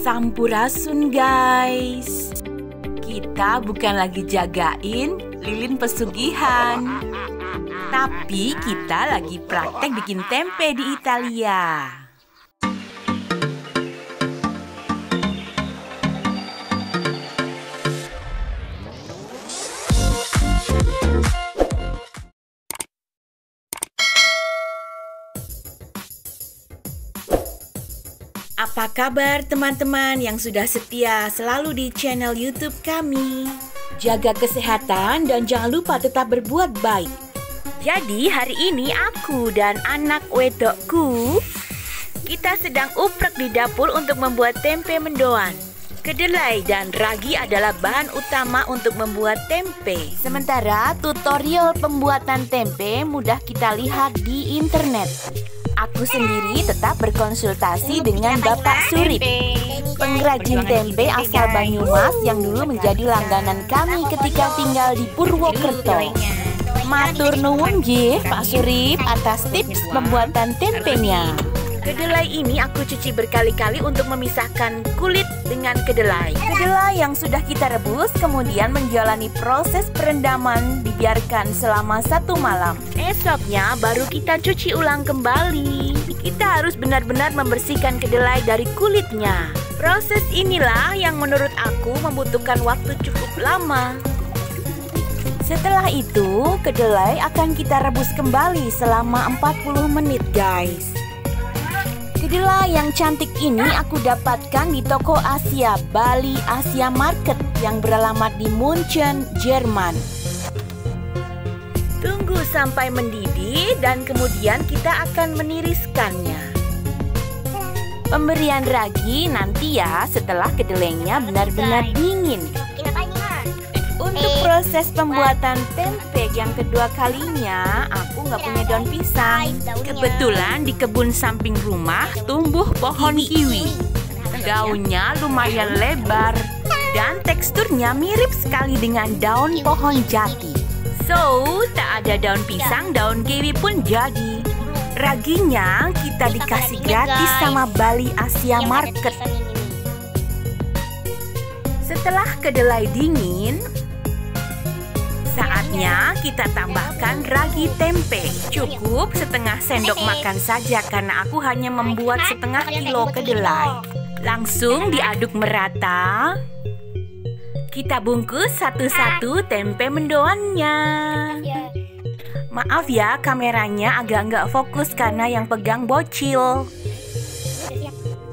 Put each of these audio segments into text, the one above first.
Sampurasun guys. Kita bukan lagi jagain lilin pesugihan, tapi kita lagi praktek bikin tempe di Italia. Apa kabar teman-teman yang sudah setia selalu di channel YouTube kami? Jaga kesehatan dan jangan lupa tetap berbuat baik. Jadi hari ini aku dan anak wedokku kita sedang uprek di dapur untuk membuat tempe mendoan. Kedelai dan ragi adalah bahan utama untuk membuat tempe. Sementara tutorial pembuatan tempe mudah kita lihat di internet. Aku sendiri tetap berkonsultasi dengan Bapak Surip, pengrajin tempe asal Banyumas yang dulu menjadi langganan kami ketika tinggal di Purwokerto. Matur nuwun nggih Pak Surip atas tips pembuatan tempenya. Kedelai ini aku cuci berkali-kali untuk memisahkan kulit dengan kedelai. Kedelai yang sudah kita rebus kemudian menjalani proses perendaman dibiarkan selama 1 malam. Esoknya baru kita cuci ulang kembali. Kita harus benar-benar membersihkan kedelai dari kulitnya. Proses inilah yang menurut aku membutuhkan waktu cukup lama. Setelah itu, kedelai akan kita rebus kembali selama 40 menit guys. Kedelai yang cantik ini aku dapatkan di toko Asia, Bali Asia Market yang beralamat di München, Jerman. Tunggu sampai mendidih dan kemudian kita akan meniriskannya. Pemberian ragi nanti ya setelah kedelainya benar-benar dingin. Untuk proses pembuatan tempe yang kedua kalinya, aku nggak punya daun pisang. Kebetulan di kebun samping rumah tumbuh pohon kiwi. Daunnya lumayan lebar dan teksturnya mirip sekali dengan daun pohon jati. So, tak ada daun pisang, daun kiwi pun jadi. Raginya kita dikasih gratis sama Bali Asia Market. Setelah kedelai dingin, saatnya kita tambahkan ragi tempe. Cukup setengah sendok makan saja karena aku hanya membuat setengah kilo kedelai. Langsung diaduk merata. Kita bungkus satu-satu tempe mendoannya. Maaf ya kameranya agak nggak fokus karena yang pegang bocil.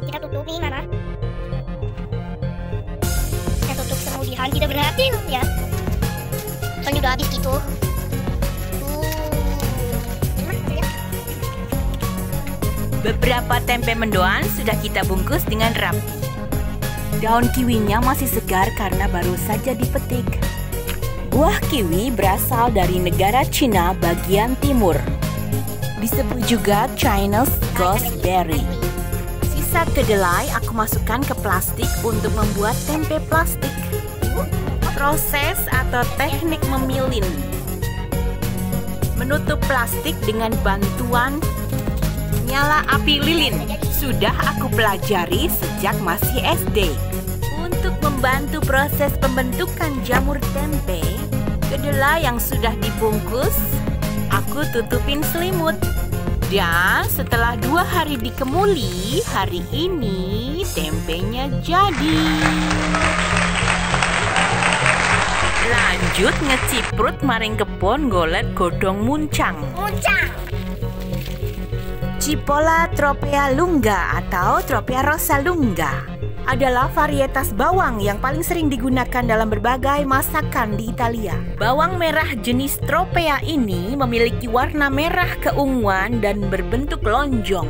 Kita tutup nih Mama. Kita tutup kemudian kita berhati ya. Kan udah habis gitu. Beberapa tempe mendoan sudah kita bungkus dengan rapi. Daun kiwinya masih segar karena baru saja dipetik. Buah kiwi berasal dari negara Cina bagian timur. Disebut juga Chinese gooseberry. Sisa kedelai aku masukkan ke plastik untuk membuat tempe plastik. Proses atau teknik memilin. Menutup plastik dengan bantuan nyala api lilin. Sudah aku pelajari sejak masih SD. Untuk membantu proses pembentukan jamur tempe, kedelai yang sudah dibungkus, aku tutupin selimut. Dan setelah 2 hari dikemuli, hari ini tempenya jadi. Lanjut ngeciprut maring kebon golet godong muncang. Cipolla tropea lunga atau Tropea rosa lunga adalah varietas bawang yang paling sering digunakan dalam berbagai masakan di Italia. Bawang merah jenis Tropea ini memiliki warna merah keunguan dan berbentuk lonjong.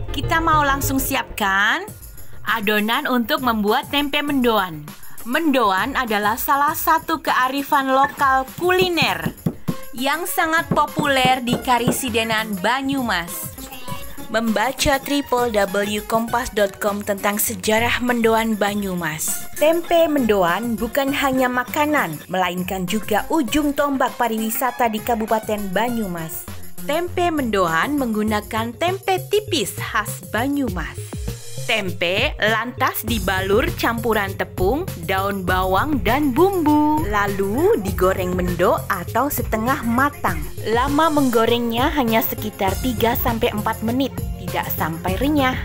Kita mau langsung siapkan adonan untuk membuat tempe mendoan. Mendoan adalah salah satu kearifan lokal kuliner yang sangat populer di Karisidenan Banyumas. Membaca www.kompas.com tentang sejarah mendoan Banyumas. Tempe mendoan bukan hanya makanan, melainkan juga ujung tombak pariwisata di Kabupaten Banyumas. Tempe mendoan menggunakan tempe tipis khas Banyumas. Tempe lantas dibalur campuran tepung, daun bawang, dan bumbu. Lalu digoreng mendok atau setengah matang. Lama menggorengnya hanya sekitar 3-4 menit, tidak sampai renyah.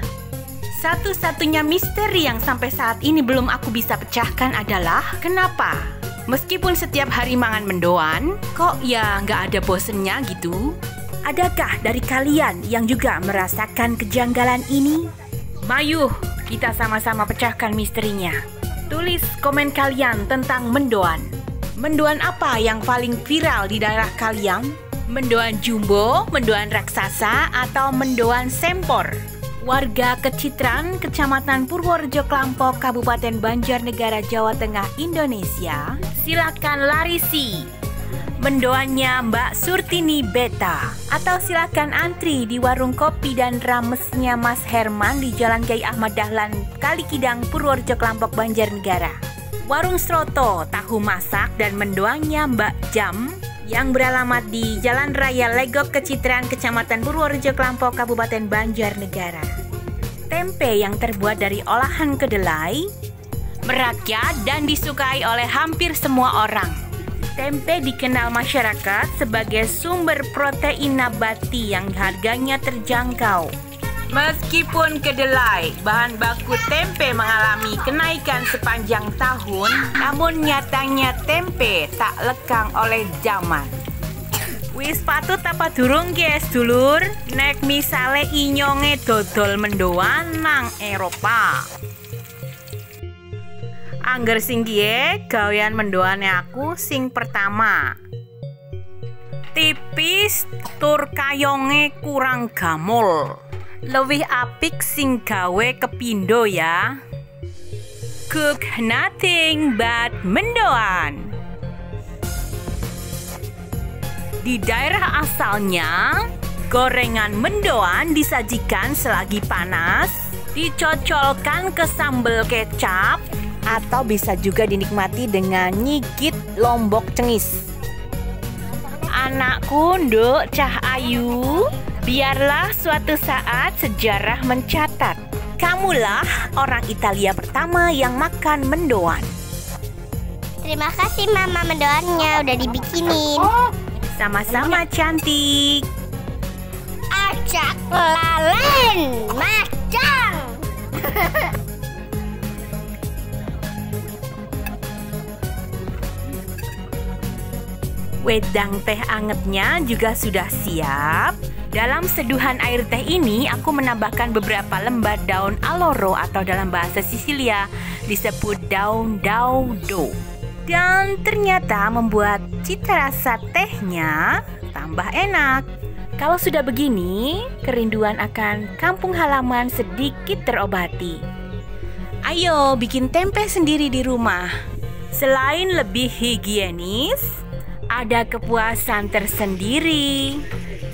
Satu-satunya misteri yang sampai saat ini belum aku bisa pecahkan adalah kenapa? Meskipun setiap hari mangan mendoan, kok ya nggak ada bosennya gitu? Adakah dari kalian yang juga merasakan kejanggalan ini? Mayuh, kita sama-sama pecahkan misterinya. Tulis komen kalian tentang mendoan. Mendoan apa yang paling viral di daerah kalian? Mendoan jumbo, mendoan raksasa, atau mendoan sempor? Warga Kecitran, Kecamatan Purworejo Klampok, Kabupaten Banjarnegara, Jawa Tengah, Indonesia, silakan larisi mendoannya Mbak Surtini Beta, atau silakan antri di warung kopi dan ramesnya Mas Herman di Jalan Kyai Ahmad Dahlan, Kalikidang, Purworejo Klampok, Banjarnegara. Warung Sroto, tahu masak dan mendoannya Mbak Jam yang beralamat di Jalan Raya Legok Kecitran, Kecamatan Purworejo Klampok, Kabupaten Banjarnegara. Tempe yang terbuat dari olahan kedelai, merakyat dan disukai oleh hampir semua orang. Tempe dikenal masyarakat sebagai sumber protein nabati yang harganya terjangkau. Meskipun kedelai, bahan baku tempe mengalami kenaikan sepanjang tahun, namun nyatanya tempe tak lekang oleh zaman. Wis patut apa durung guys dulur? Nek misale inyonge dodol mendoan nang Eropa. Angger sing kiye gawean mendoane aku sing pertama. Tipis tur kayonge kurang gamul. Lebih apik sing gawe kepindo ya. Cook nothing but mendoan. Di daerah asalnya, gorengan mendoan disajikan selagi panas, dicocolkan ke sambal kecap, atau bisa juga dinikmati dengan nyigit lombok cengis. Anakku nduk cah ayu, biarlah suatu saat sejarah mencatat, kamulah orang Italia pertama yang makan mendoan. Terima kasih Mama, mendoannya udah dibikinin. Sama-sama cantik. Acak lalen macang. Wedang teh angetnya juga sudah siap. Dalam seduhan air teh ini aku menambahkan beberapa lembar daun aloro atau dalam bahasa Sisilia disebut daun daudo. Dan ternyata membuat cita rasa tehnya tambah enak. Kalau sudah begini, kerinduan akan kampung halaman sedikit terobati. Ayo bikin tempe sendiri di rumah. Selain lebih higienis, ada kepuasan tersendiri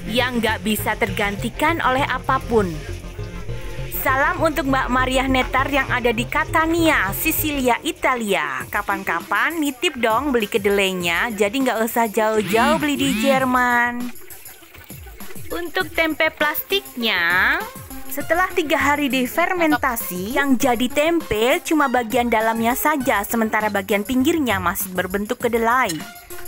yang gak bisa tergantikan oleh apapun. Salam untuk Mbak Maria Netar yang ada di Catania, Sisilia, Italia. Kapan-kapan nitip dong beli kedelainya, jadi gak usah jauh-jauh beli di Jerman. Untuk tempe plastiknya, setelah 3 hari difermentasi, yang jadi tempe cuma bagian dalamnya saja, sementara bagian pinggirnya masih berbentuk kedelai.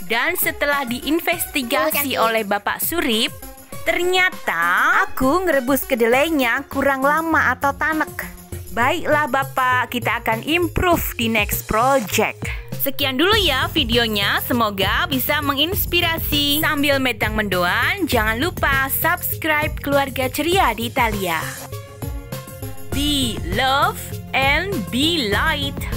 Dan setelah diinvestigasi oleh Bapak Surip, ternyata aku ngerebus kedelainya kurang lama atau tanek. Baiklah Bapak, kita akan improve di next project. Sekian dulu ya videonya, semoga bisa menginspirasi. Sambil metang mendoan, jangan lupa subscribe Keluarga Ceria di Italia. Be love and be light.